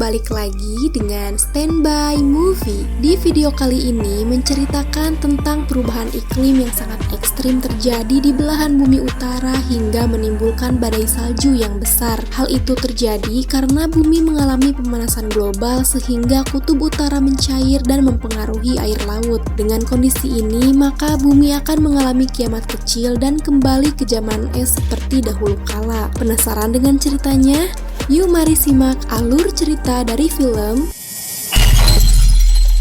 balik lagi dengan Standby Movie. Di video kali ini menceritakan tentang perubahan iklim yang sangat ekstrim terjadi di belahan bumi utara hingga menimbulkan badai salju yang besar. Hal itu terjadi karena bumi mengalami pemanasan global sehingga kutub utara mencair dan mempengaruhi air laut. Dengan kondisi ini, maka bumi akan mengalami kiamat kecil dan kembali ke zaman es seperti dahulu kala. Penasaran dengan ceritanya? Yuk mari simak alur cerita dari film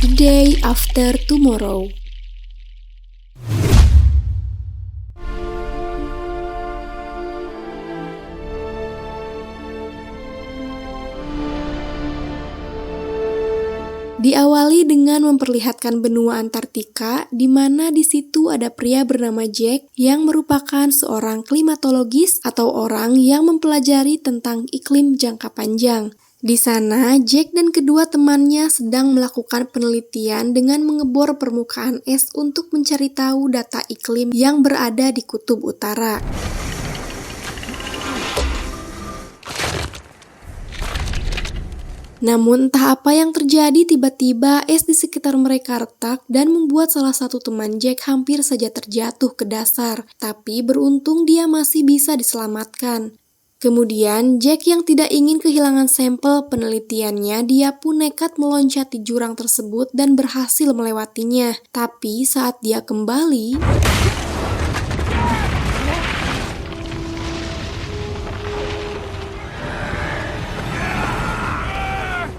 The Day After Tomorrow. Diawali dengan memperlihatkan benua Antartika, di mana di situ ada pria bernama Jack yang merupakan seorang klimatologis atau orang yang mempelajari tentang iklim jangka panjang. Di sana, Jack dan kedua temannya sedang melakukan penelitian dengan mengebor permukaan es untuk mencari tahu data iklim yang berada di kutub utara. Namun entah apa yang terjadi, tiba-tiba es di sekitar mereka retak dan membuat salah satu teman Jack hampir saja terjatuh ke dasar. Tapi beruntung dia masih bisa diselamatkan. Kemudian Jack yang tidak ingin kehilangan sampel penelitiannya, dia pun nekat meloncat di jurang tersebut dan berhasil melewatinya. Tapi saat dia kembali,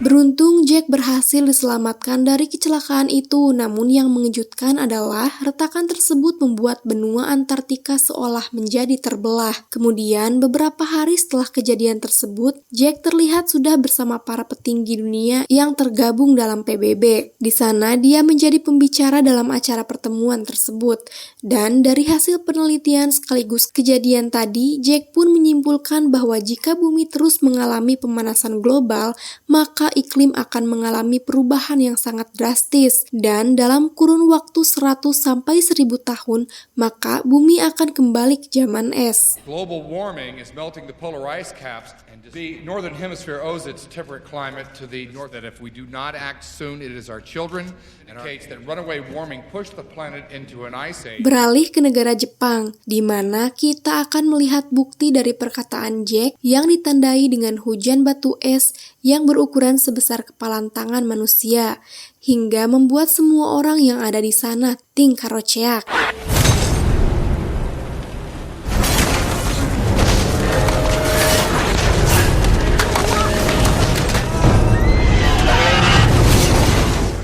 beruntung Jack berhasil diselamatkan dari kecelakaan itu, namun yang mengejutkan adalah retakan tersebut membuat benua Antartika seolah menjadi terbelah. Kemudian beberapa hari setelah kejadian tersebut, Jack terlihat sudah bersama para petinggi dunia yang tergabung dalam PBB. Di sana dia menjadi pembicara dalam acara pertemuan tersebut. Dan dari hasil penelitian sekaligus kejadian tadi, Jack pun menyimpulkan bahwa jika bumi terus mengalami pemanasan global, maka iklim akan mengalami perubahan yang sangat drastis, dan dalam kurun waktu 100 sampai 1000 tahun, maka bumi akan kembali ke zaman es. Global warming is melting the polar ice caps, and the northern hemisphere owes its temperate climate to the north. That if we do not act soon, it is our children. Indicates that runaway warming pushed the planet into an ice age. Beralih ke negara Jepang, di mana kita akan melihat bukti dari perkataan Jack yang ditandai dengan hujan batu es yang berukuran sebesar kepalan tangan manusia, hingga membuat semua orang yang ada di sana tingkaroceak.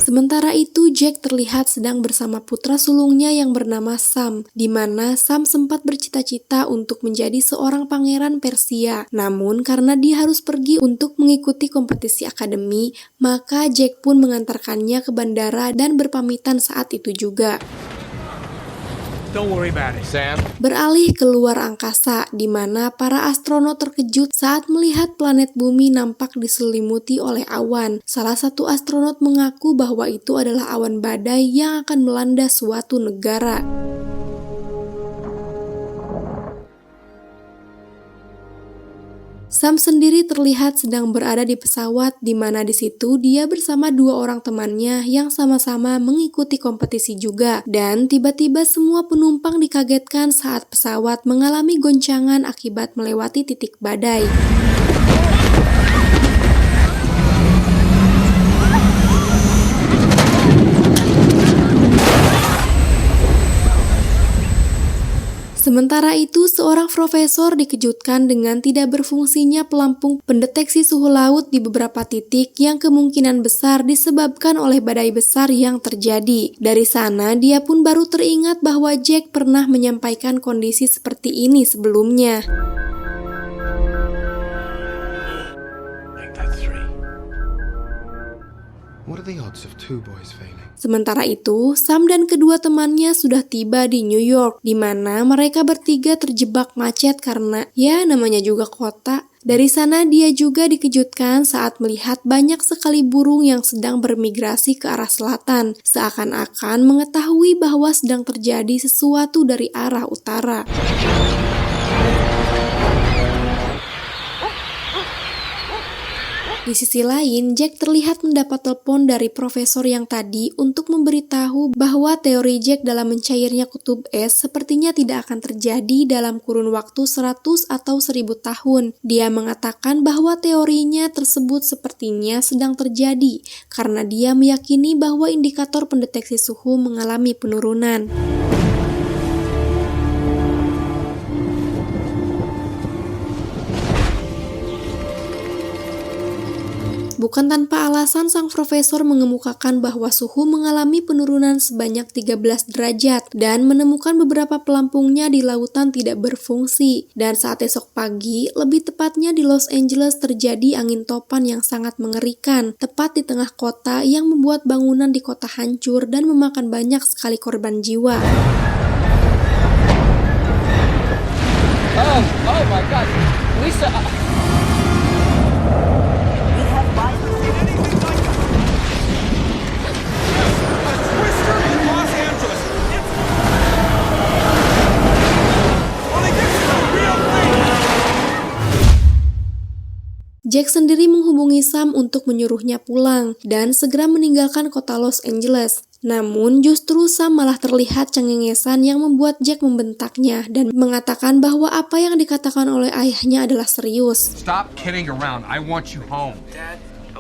Sementara itu, Jack terlihat sedang bersama putra sulungnya yang bernama Sam, di mana Sam sempat bercita-cita untuk menjadi seorang pangeran Persia. Namun, karena dia harus pergi untuk mengikuti kompetisi akademi, maka Jack pun mengantarkannya ke bandara dan berpamitan saat itu juga. Don't worry about it, Sam. Beralih ke luar angkasa, di mana para astronot terkejut saat melihat planet bumi nampak diselimuti oleh awan. Salah satu astronot mengaku bahwa itu adalah awan badai yang akan melanda suatu negara. Sam sendiri terlihat sedang berada di pesawat, di mana di situ dia bersama dua orang temannya yang sama-sama mengikuti kompetisi juga. Dan tiba-tiba semua penumpang dikagetkan saat pesawat mengalami goncangan akibat melewati titik badai. Sementara itu, seorang profesor dikejutkan dengan tidak berfungsinya pelampung pendeteksi suhu laut di beberapa titik yang kemungkinan besar disebabkan oleh badai besar yang terjadi. Dari sana, dia pun baru teringat bahwa Jack pernah menyampaikan kondisi seperti ini sebelumnya. What are the odds of two boys failing? Sementara itu, Sam dan kedua temannya sudah tiba di New York, di mana mereka bertiga terjebak macet karena ya namanya juga kota. Dari sana dia juga dikejutkan saat melihat banyak sekali burung yang sedang bermigrasi ke arah selatan, seakan-akan mengetahui bahwa sedang terjadi sesuatu dari arah utara. Di sisi lain, Jack terlihat mendapat telepon dari profesor yang tadi untuk memberitahu bahwa teori Jack dalam mencairnya kutub es sepertinya tidak akan terjadi dalam kurun waktu 100 atau 1000 tahun. Dia mengatakan bahwa teorinya tersebut sepertinya sedang terjadi karena dia meyakini bahwa indikator pendeteksi suhu mengalami penurunan. Bukan tanpa alasan, sang profesor mengemukakan bahwa suhu mengalami penurunan sebanyak 13 derajat dan menemukan beberapa pelampungnya di lautan tidak berfungsi. Dan saat esok pagi, lebih tepatnya di Los Angeles, terjadi angin topan yang sangat mengerikan, tepat di tengah kota yang membuat bangunan di kota hancur dan memakan banyak sekali korban jiwa. Oh my God, Lisa. Jack sendiri menghubungi Sam untuk menyuruhnya pulang dan segera meninggalkan kota Los Angeles. Namun justru Sam malah terlihat cengengesan yang membuat Jack membentaknya dan mengatakan bahwa apa yang dikatakan oleh ayahnya adalah serius. Stop kidding around. I want you home.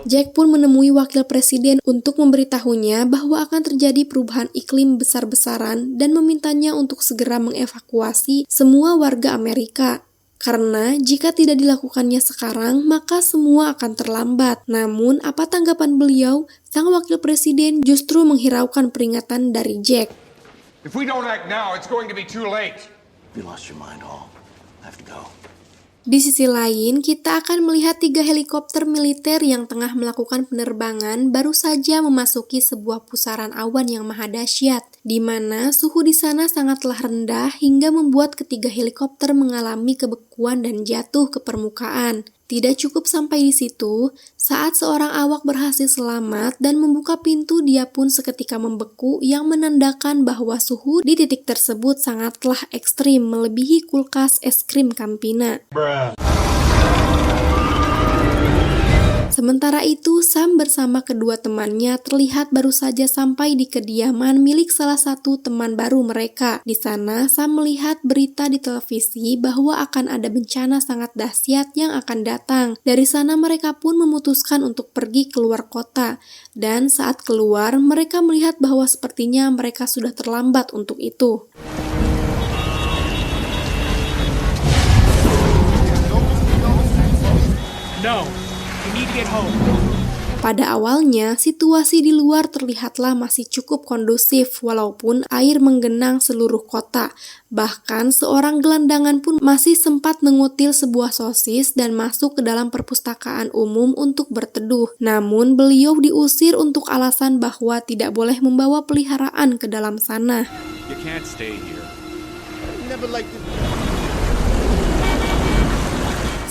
Jack pun menemui wakil presiden untuk memberitahunya bahwa akan terjadi perubahan iklim besar-besaran dan memintanya untuk segera mengevakuasi semua warga Amerika. Karena jika tidak dilakukannya sekarang, maka semua akan terlambat. Namun, apa tanggapan beliau? Sang wakil presiden justru menghiraukan peringatan dari Jack. If we don't act now, it's going to be too late. You lost your mind, Hall. I have to go. Di sisi lain, kita akan melihat 3 helikopter militer yang tengah melakukan penerbangan baru saja memasuki sebuah pusaran awan yang maha dahsyat, di mana suhu di sana sangatlah rendah hingga membuat ketiga helikopter mengalami kebekuan dan jatuh ke permukaan. Tidak cukup sampai di situ, saat seorang awak berhasil selamat dan membuka pintu, dia pun seketika membeku yang menandakan bahwa suhu di titik tersebut sangatlah ekstrim, melebihi kulkas es krim Campina. Sementara itu, Sam bersama kedua temannya terlihat baru saja sampai di kediaman milik salah satu teman baru mereka. Di sana, Sam melihat berita di televisi bahwa akan ada bencana sangat dahsyat yang akan datang. Dari sana mereka pun memutuskan untuk pergi keluar kota. Dan saat keluar, mereka melihat bahwa sepertinya mereka sudah terlambat untuk itu. No. We need to get home. Pada awalnya, situasi di luar terlihatlah masih cukup kondusif walaupun air menggenang seluruh kota. Bahkan seorang gelandangan pun masih sempat mengutil sebuah sosis dan masuk ke dalam perpustakaan umum untuk berteduh. Namun beliau diusir untuk alasan bahwa tidak boleh membawa peliharaan ke dalam sana. You can't stay here. Never liked it.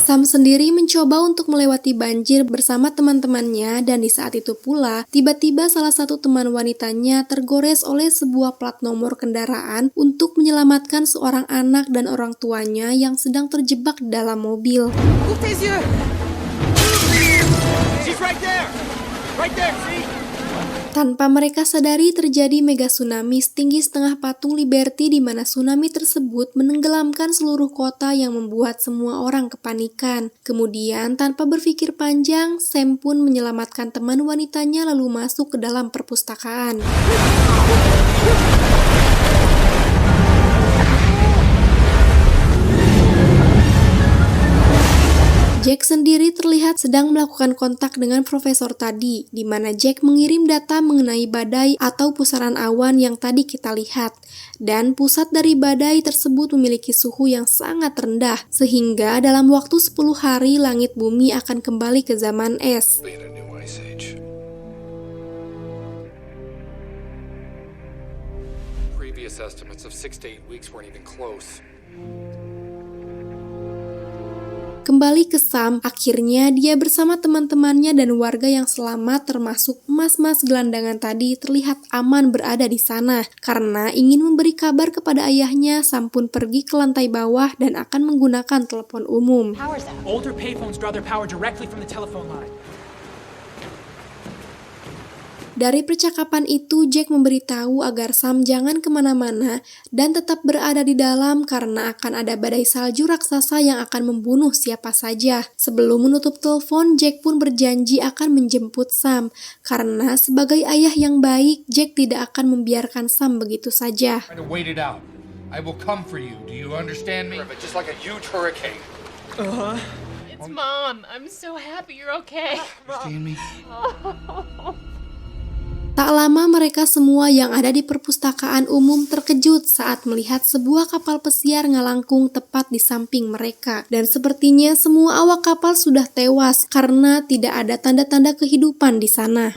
Sam sendiri mencoba untuk melewati banjir bersama teman-temannya dan di saat itu pula, tiba-tiba salah satu teman wanitanya tergores oleh sebuah plat nomor kendaraan untuk menyelamatkan seorang anak dan orang tuanya yang sedang terjebak dalam mobil. She's right there. Right there, see? Tanpa mereka sadari terjadi mega tsunami setinggi setengah patung Liberty di mana tsunami tersebut menenggelamkan seluruh kota yang membuat semua orang kepanikan. Kemudian tanpa berpikir panjang, Sam pun menyelamatkan teman wanitanya lalu masuk ke dalam perpustakaan. Jack sendiri terlihat sedang melakukan kontak dengan profesor tadi, di mana Jack mengirim data mengenai badai atau pusaran awan yang tadi kita lihat. Dan pusat dari badai tersebut memiliki suhu yang sangat rendah, sehingga dalam waktu 10 hari langit bumi akan kembali ke zaman es. Previous estimates of 6 to 8 weeks weren't even close. Kembali ke Sam, akhirnya dia bersama teman-temannya dan warga yang selamat termasuk mas-mas gelandangan tadi terlihat aman berada di sana. Karena ingin memberi kabar kepada ayahnya, Sam pun pergi ke lantai bawah dan akan menggunakan telepon umum. Older payphones draw their power directly from the telephone line. Dari percakapan itu, Jack memberitahu agar Sam jangan kemana-mana dan tetap berada di dalam karena akan ada badai salju raksasa yang akan membunuh siapa saja. Sebelum menutup telepon, Jack pun berjanji akan menjemput Sam karena sebagai ayah yang baik, Jack tidak akan membiarkan Sam begitu saja. Try to wait it out. I will come for you. Do you understand me? Just like a huge hurricane. It's Mom. I'm so happy you're okay. Understand me? Tak lama mereka semua yang ada di perpustakaan umum terkejut saat melihat sebuah kapal pesiar ngelangkung tepat di samping mereka. Dan sepertinya semua awak kapal sudah tewas karena tidak ada tanda-tanda kehidupan di sana.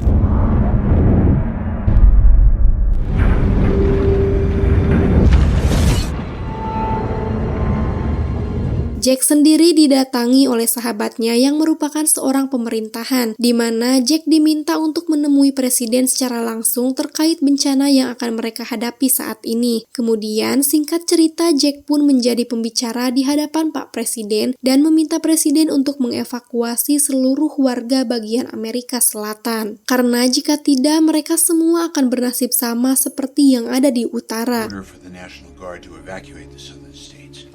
Jack sendiri didatangi oleh sahabatnya yang merupakan seorang pemerintahan, di mana Jack diminta untuk menemui presiden secara langsung terkait bencana yang akan mereka hadapi saat ini. Kemudian, singkat cerita, Jack pun menjadi pembicara di hadapan Pak Presiden dan meminta presiden untuk mengevakuasi seluruh warga bagian Amerika Selatan. Karena jika tidak, mereka semua akan bernasib sama seperti yang ada di utara. Order for the National Guard to evacuate the southern states.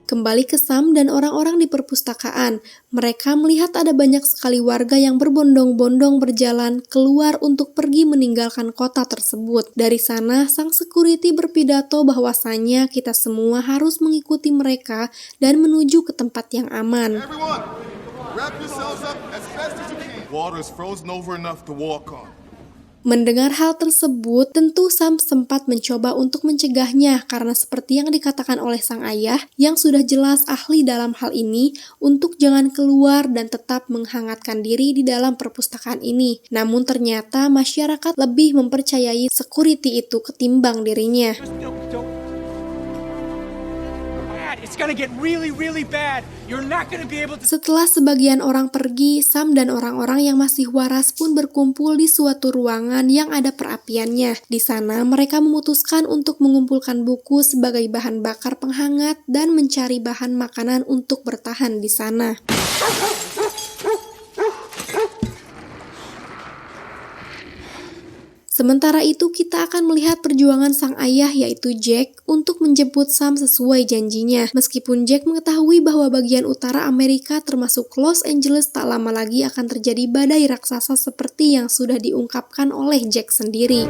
Kembali ke Sam dan orang-orang di perpustakaan, mereka melihat ada banyak sekali warga yang berbondong-bondong berjalan keluar untuk pergi meninggalkan kota tersebut. Dari sana, sang security berpidato bahwasannya kita semua harus mengikuti mereka dan menuju ke tempat yang aman. Everyone, wrap yourselves up as best as you can. Water is frozen over enough to walk on. Mendengar hal tersebut, tentu Sam sempat mencoba untuk mencegahnya karena seperti yang dikatakan oleh sang ayah yang sudah jelas ahli dalam hal ini untuk jangan keluar dan tetap menghangatkan diri di dalam perpustakaan ini. Namun ternyata masyarakat lebih mempercayai security itu ketimbang dirinya. It's gonna get really, really bad. You're not gonna be able to... Setelah sebagian orang pergi, Sam dan orang-orang yang masih waras pun berkumpul di suatu ruangan yang ada perapiannya. Di sana, mereka memutuskan untuk mengumpulkan buku sebagai bahan bakar penghangat dan mencari bahan makanan untuk bertahan di sana. Sementara itu, kita akan melihat perjuangan sang ayah yaitu Jack untuk menjemput Sam sesuai janjinya. Meskipun Jack mengetahui bahwa bagian utara Amerika termasuk Los Angeles tak lama lagi akan terjadi badai raksasa seperti yang sudah diungkapkan oleh Jack sendiri.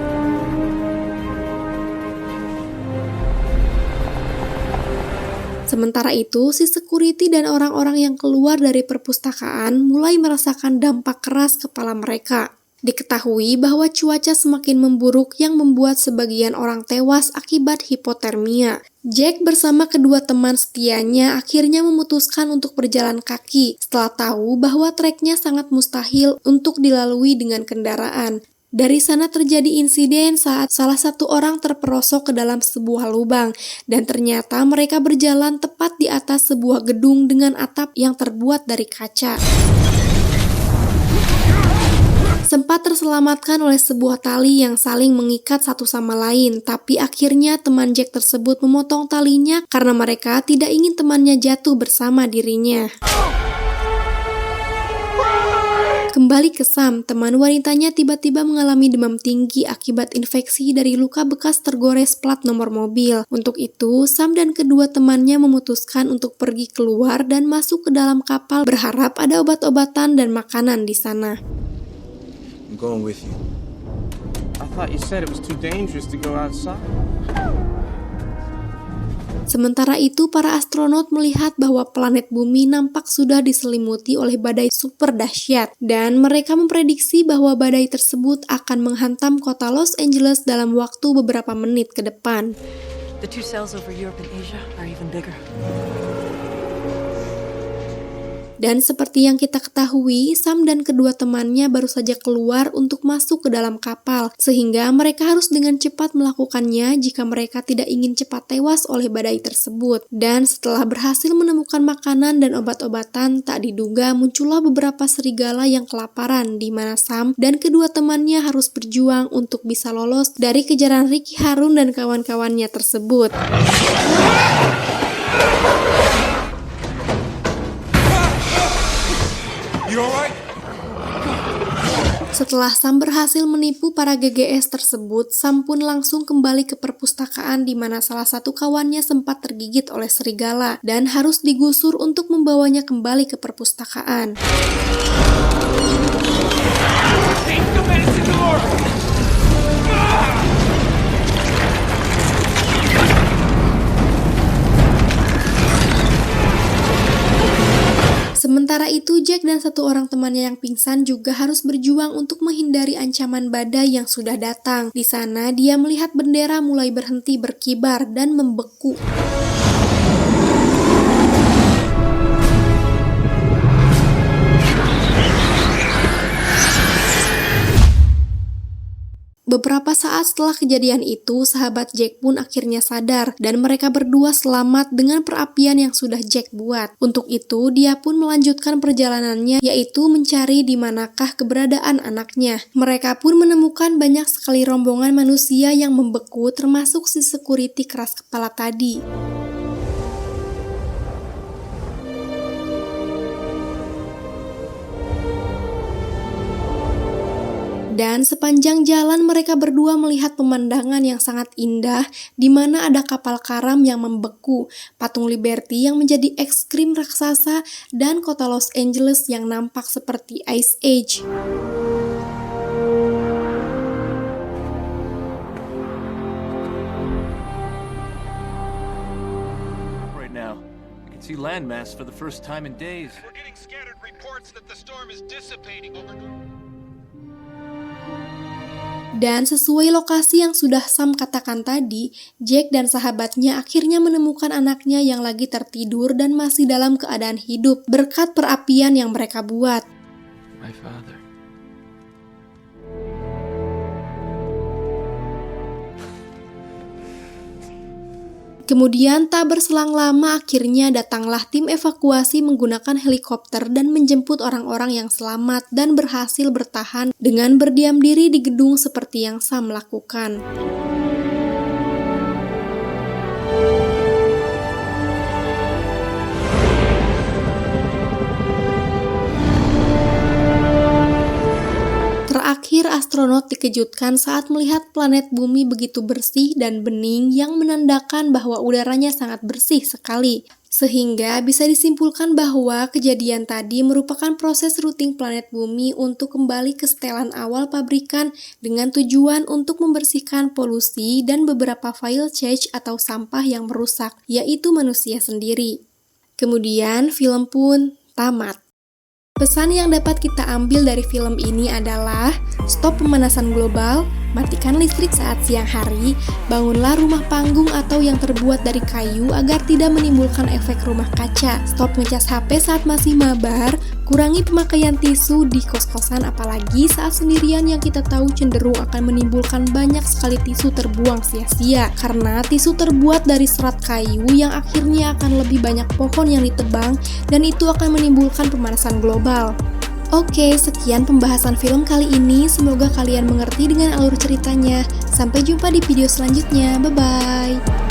Sementara itu, si security dan orang-orang yang keluar dari perpustakaan mulai merasakan dampak keras kepala mereka. Diketahui bahwa cuaca semakin memburuk yang membuat sebagian orang tewas akibat hipotermia. Jack bersama kedua teman setianya akhirnya memutuskan untuk berjalan kaki setelah tahu bahwa treknya sangat mustahil untuk dilalui dengan kendaraan. Dari sana terjadi insiden saat salah satu orang terperosok ke dalam sebuah lubang dan ternyata mereka berjalan tepat di atas sebuah gedung dengan atap yang terbuat dari kaca. Sempat terselamatkan oleh sebuah tali yang saling mengikat satu sama lain, tapi akhirnya teman Jack tersebut memotong talinya karena mereka tidak ingin temannya jatuh bersama dirinya. Kembali ke Sam, teman wanitanya tiba-tiba mengalami demam tinggi akibat infeksi dari luka bekas tergores plat nomor mobil. Untuk itu, Sam dan kedua temannya memutuskan untuk pergi keluar dan masuk ke dalam kapal berharap ada obat-obatan dan makanan di sana. I'm going with you. I thought you said it was too dangerous to go outside. Sementara itu, para astronot melihat bahwa planet Bumi nampak sudah diselimuti oleh badai super dahsyat dan mereka memprediksi bahwa badai tersebut akan menghantam kota Los Angeles dalam waktu beberapa menit ke depan. The two cells over Europe and Asia are even bigger. Dan seperti yang kita ketahui, Sam dan kedua temannya baru saja keluar untuk masuk ke dalam kapal, sehingga mereka harus dengan cepat melakukannya jika mereka tidak ingin cepat tewas oleh badai tersebut. Dan setelah berhasil menemukan makanan dan obat-obatan, tak diduga muncullah beberapa serigala yang kelaparan, di mana Sam dan kedua temannya harus berjuang untuk bisa lolos dari kejaran Ricky Harun dan kawan-kawannya tersebut. You alright? Setelah Sam berhasil menipu para GGS tersebut, Sam pun langsung kembali ke perpustakaan di mana salah satu kawannya sempat tergigit oleh serigala dan harus digusur untuk membawanya kembali ke perpustakaan. Hey, come at the door! Sementara itu, Jack dan satu orang temannya yang pingsan juga harus berjuang untuk menghindari ancaman badai yang sudah datang. Di sana, dia melihat bendera mulai berhenti berkibar dan membeku. Beberapa saat setelah kejadian itu, sahabat Jack pun akhirnya sadar dan mereka berdua selamat dengan perapian yang sudah Jack buat. Untuk itu, dia pun melanjutkan perjalanannya, yaitu mencari di manakah keberadaan anaknya. Mereka pun menemukan banyak sekali rombongan manusia yang membeku, termasuk si security keras kepala tadi. Dan sepanjang jalan mereka berdua melihat pemandangan yang sangat indah di mana ada kapal karam yang membeku, patung Liberty yang menjadi es krim raksasa, dan kota Los Angeles yang nampak seperti Ice Age. Right now, I can see landmass for the first time in days. We're getting scattered reports that the storm is dissipating over. Dan sesuai lokasi yang sudah Sam katakan tadi, Jack dan sahabatnya akhirnya menemukan anaknya yang lagi tertidur dan masih dalam keadaan hidup berkat perapian yang mereka buat. My father. Kemudian tak berselang lama akhirnya datanglah tim evakuasi menggunakan helikopter dan menjemput orang-orang yang selamat dan berhasil bertahan dengan berdiam diri di gedung seperti yang Sam lakukan. Terakhir, astronot dikejutkan saat melihat planet bumi begitu bersih dan bening yang menandakan bahwa udaranya sangat bersih sekali. Sehingga bisa disimpulkan bahwa kejadian tadi merupakan proses routing planet bumi untuk kembali ke setelan awal pabrikan dengan tujuan untuk membersihkan polusi dan beberapa file cache atau sampah yang merusak, yaitu manusia sendiri. Kemudian film pun tamat. Pesan yang dapat kita ambil dari film ini adalah stop pemanasan global, matikan listrik saat siang hari, bangunlah rumah panggung atau yang terbuat dari kayu agar tidak menimbulkan efek rumah kaca, stop ngecas HP saat masih mabar, kurangi pemakaian tisu di kos-kosan apalagi saat sendirian yang kita tahu cenderung akan menimbulkan banyak sekali tisu terbuang sia-sia karena tisu terbuat dari serat kayu yang akhirnya akan lebih banyak pohon yang ditebang dan itu akan menimbulkan pemanasan global. Oke, sekian pembahasan film kali ini. Semoga kalian mengerti dengan alur ceritanya. Sampai jumpa di video selanjutnya. Bye-bye.